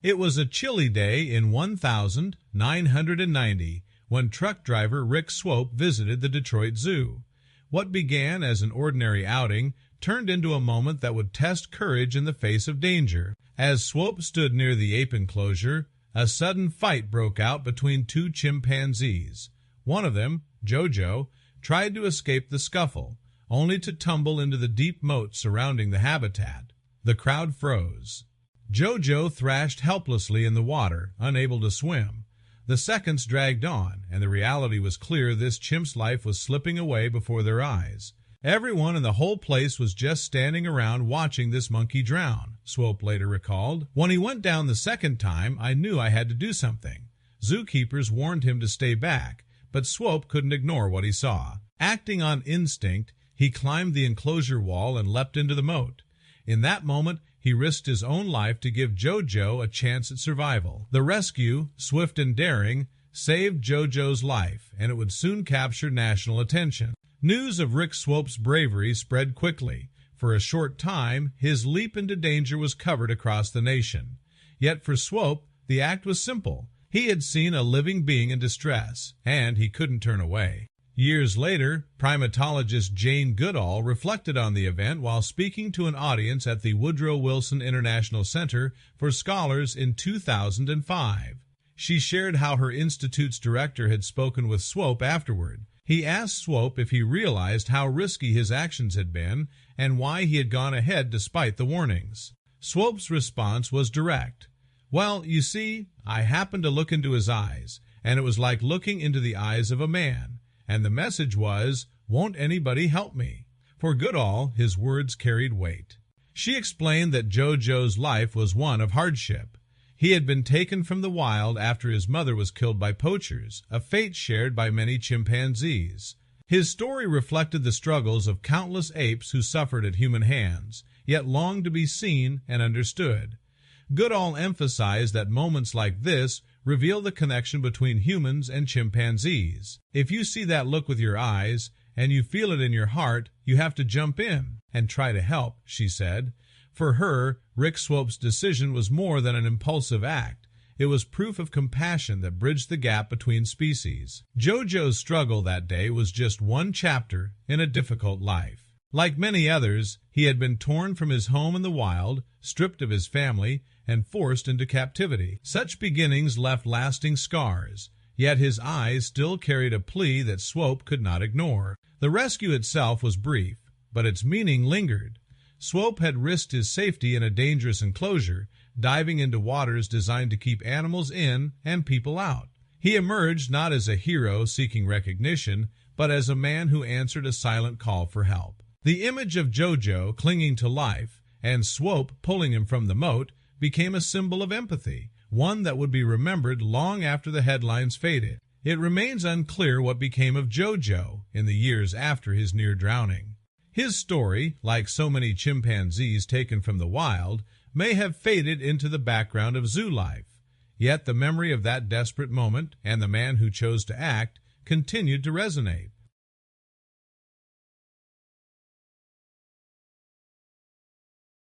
It was a chilly day in 1990 when truck driver Rick Swope visited the Detroit Zoo. What began as an ordinary outing turned into a moment that would test courage in the face of danger. As Swope stood near the ape enclosure, a sudden fight broke out between two chimpanzees. One of them, Jojo, tried to escape the scuffle, only to tumble into the deep moat surrounding the habitat. The crowd froze. Jojo thrashed helplessly in the water, unable to swim. The seconds dragged on, and the reality was clear: this chimp's life was slipping away before their eyes. Everyone in the whole place was just standing around watching this monkey drown, Swope later recalled. When he went down the second time, I knew I had to do something. Zookeepers warned him to stay back, but Swope couldn't ignore what he saw. Acting on instinct, he climbed the enclosure wall and leapt into the moat. In that moment, he risked his own life to give Jojo a chance at survival. The rescue, swift and daring, saved Jojo's life, and it would soon capture national attention. News of Rick Swope's bravery spread quickly. For a short time, his leap into danger was covered across the nation. Yet for Swope, the act was simple. He had seen a living being in distress, and he couldn't turn away. Years later, primatologist Jane Goodall reflected on the event while speaking to an audience at the Woodrow Wilson International Center for Scholars in 2005. She shared how her institute's director had spoken with Swope afterward. He asked Swope if he realized how risky his actions had been and why he had gone ahead despite the warnings. Swope's response was direct. "Well, you see, I happened to look into his eyes, and it was like looking into the eyes of a man. And the message was, won't anybody help me?" For Goodall, his words carried weight. She explained that Jojo's life was one of hardship. He had been taken from the wild after his mother was killed by poachers, a fate shared by many chimpanzees. His story reflected the struggles of countless apes who suffered at human hands, yet longed to be seen and understood. Goodall emphasized that moments like this reveal the connection between humans and chimpanzees. If you see that look with your eyes, and you feel it in your heart, you have to jump in and try to help, she said. For her, Rick Swope's decision was more than an impulsive act. It was proof of compassion that bridged the gap between species. Jojo's struggle that day was just one chapter in a difficult life. Like many others, he had been torn from his home in the wild, stripped of his family, and forced into captivity. Such beginnings left lasting scars, yet his eyes still carried a plea that Swope could not ignore. The rescue itself was brief, but its meaning lingered. Swope had risked his safety in a dangerous enclosure, diving into waters designed to keep animals in and people out. He emerged not as a hero seeking recognition, but as a man who answered a silent call for help. The image of Jojo clinging to life and Swope pulling him from the moat became a symbol of empathy, one that would be remembered long after the headlines faded. It remains unclear what became of Jojo in the years after his near drowning. His story, like so many chimpanzees taken from the wild, may have faded into the background of zoo life. Yet the memory of that desperate moment and the man who chose to act continued to resonate.